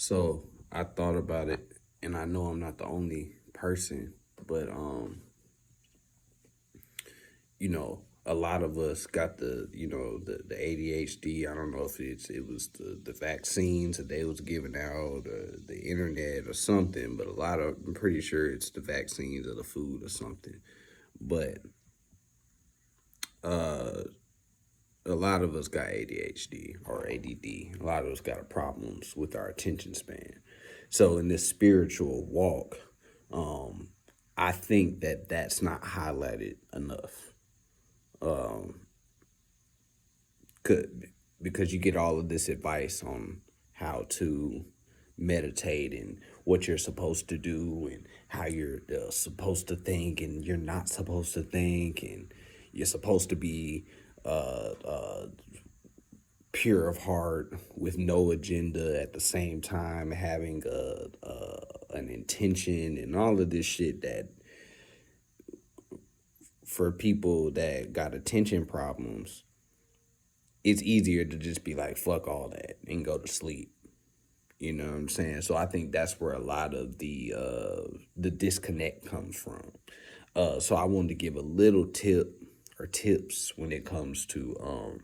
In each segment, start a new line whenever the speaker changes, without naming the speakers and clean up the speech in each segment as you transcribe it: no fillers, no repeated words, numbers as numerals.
So I thought about it, and I know I'm not the only person, but a lot of us got the ADHD. I don't know if it was the vaccines that they was giving out, or the internet or something, but I'm pretty sure it's the vaccines or the food or something. But uh, a lot of us got ADHD or ADD. A lot of us got problems with our attention span. So in this spiritual walk, um, I think that that's not highlighted enough. Um, could because you get all of this advice on how to meditate and what you're supposed to do and how you're supposed to think and you're not supposed to think and you're supposed to be pure of heart with no agenda at the same time having an intention and all of this shit that for people that got attention problems, it's easier to just be like fuck all that and go to sleep. You know what I'm saying? So I think that's where a lot of the disconnect comes from. So I wanted to give a little tip or tips when it comes to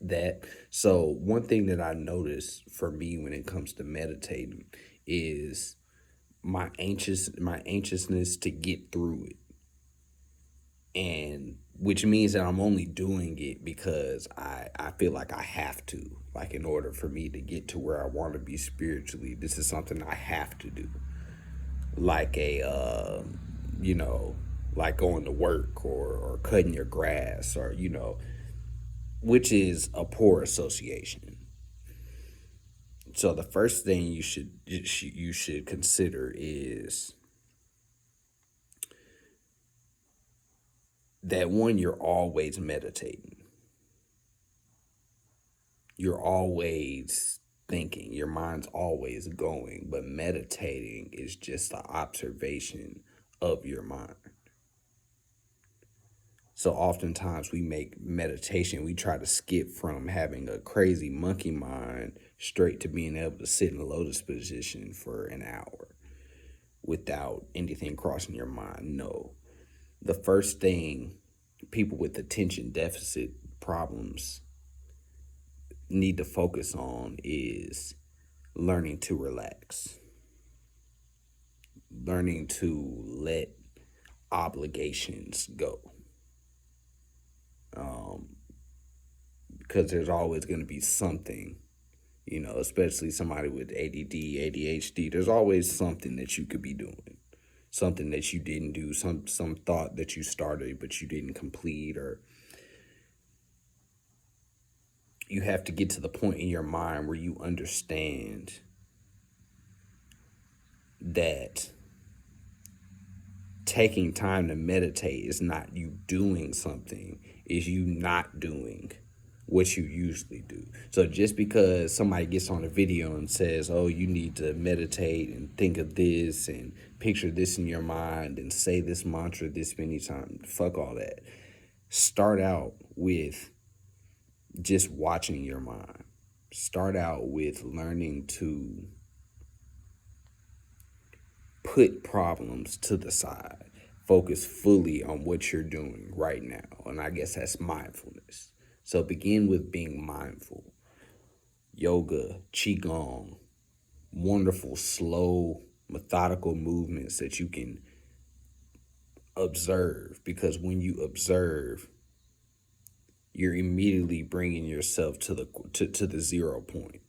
that. So one thing that I notice for me when it comes to meditating is my anxiousness to get through it, and which means that I'm only doing it because I feel like I have to, like in order for me to get to where I want to be spiritually, this is something I have to do, like you know like going to work or cutting your grass, or which is a poor association. So the first thing you should consider is that one, you're always meditating. You're always thinking. Your mind's always going, but meditating is just the observation of your mind. So oftentimes we make meditation, we try to skip from having a crazy monkey mind straight to being able to sit in a lotus position for an hour without anything crossing your mind. No. The first thing people with attention deficit problems need to focus on is learning to relax, learning to let obligations go. Because there's always going to be something, especially somebody with ADD, ADHD, there's always something that you could be doing, something that you didn't do, some thought that you started but you didn't complete, or you have to get to the point in your mind where you understand that taking time to meditate is not you doing something, is you not doing what you usually do. So just because somebody gets on a video and says, oh, you need to meditate and think of this and picture this in your mind and say this mantra this many times, fuck all that. Start out with just watching your mind. Start out with learning to put problems to the side. Focus fully on what you're doing right now. And I guess that's mindfulness. So begin with being mindful. Yoga, qigong, wonderful, slow, methodical movements that you can observe. Because when you observe, you're immediately bringing yourself to the 0 point,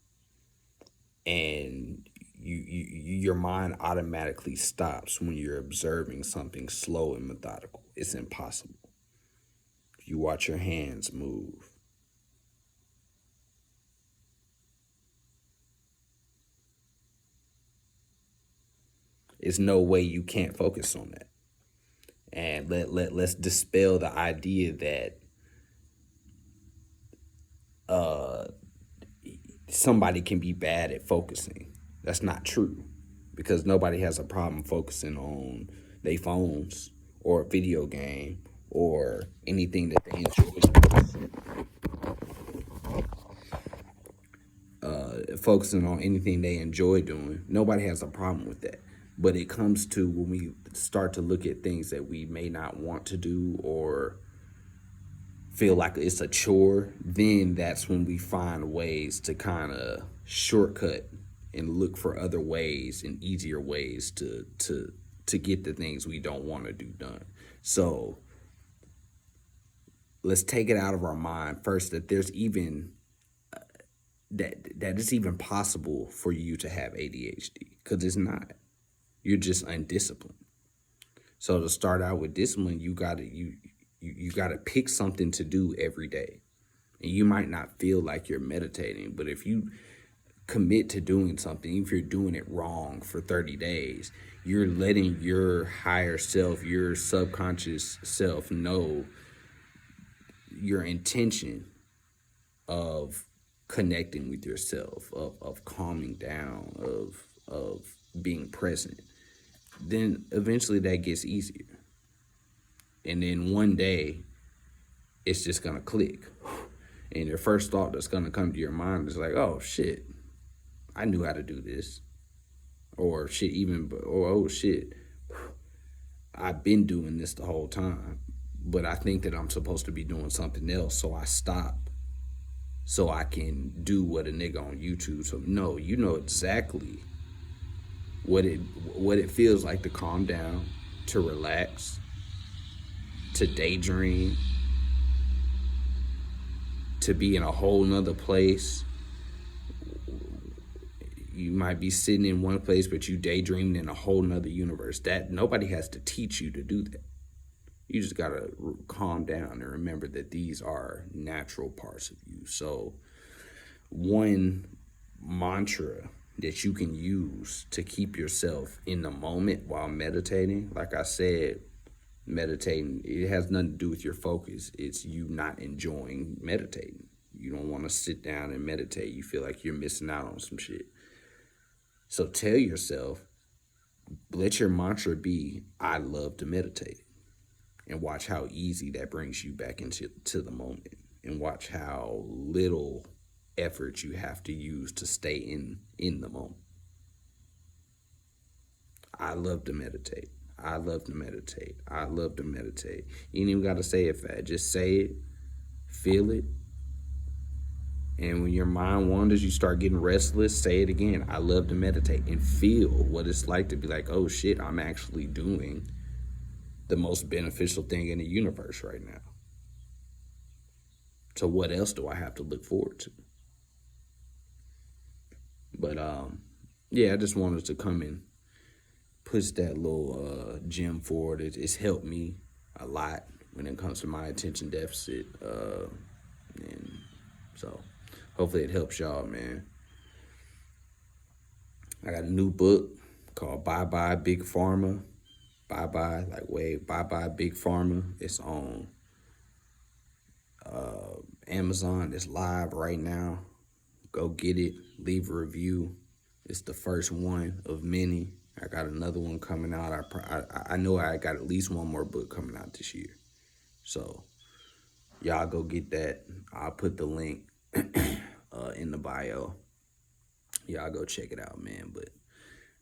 and your mind automatically stops when you're observing something slow and methodical. It's impossible. You watch your hands move. There's no way you can't focus on that. And let's dispel the idea that somebody can be bad at focusing. That's not true, because nobody has a problem focusing on their phones or a video game or anything that they enjoy. focusing on anything they enjoy doing. Nobody has a problem with that. But it comes to when we start to look at things that we may not want to do or feel like it's a chore, then that's when we find ways to kind of shortcut and look for other ways and easier ways to get the things we don't want to do done. So let's take it out of our mind first that there's even that it's even possible for you to have ADHD, because it's not. You're just undisciplined. So to start out with discipline, you gotta pick something to do every day. And you might not feel like you're meditating, but if you commit to doing something, if you're doing it wrong for 30 days, you're letting your higher self, your subconscious self know your intention of connecting with yourself, of calming down, of being present. Then eventually that gets easier. And then one day it's just gonna click. And your first thought that's gonna come to your mind is like, oh shit, I knew how to do this. Or oh shit, I've been doing this the whole time, but I think that I'm supposed to be doing something else, so I stop so I can do what a nigga on YouTube. So no, you know exactly what it feels like to calm down, to relax, to daydream, to be in a whole nother place. You might be sitting in one place, but you daydreaming in a whole nother universe. That nobody has to teach you to do that. You just gotta calm down and remember that these are natural parts of you. So one mantra that you can use to keep yourself in the moment while meditating, like I said, meditating, it has nothing to do with your focus. It's you not enjoying meditating. You don't want to sit down and meditate. You feel like you're missing out on some shit. So tell yourself, let your mantra be, I love to meditate. And watch how easy that brings you back into the moment. And watch how little effort you have to use to stay in the moment. I love to meditate. I love to meditate. I love to meditate. You ain't even got to say it fast. Just say it, feel it. And when your mind wanders, you start getting restless, say it again. I love to meditate, and feel what it's like to be like, oh shit, I'm actually doing the most beneficial thing in the universe right now. So what else do I have to look forward to? But yeah, I just wanted to come and push that little gem forward. It's helped me a lot when it comes to my attention deficit. And so hopefully it helps y'all, man. I got a new book called Bye Bye Big Pharma. Bye Bye, like wave, Bye Bye Big Pharma. It's on Amazon. It's live right now. Go get it. Leave a review. It's the first one of many. I got another one coming out. I know I got at least one more book coming out this year. So y'all go get that. I'll put the link in the bio. Y'all go check it out, man. But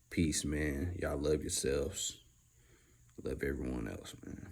peace, man. Y'all love yourselves. Love everyone else, man.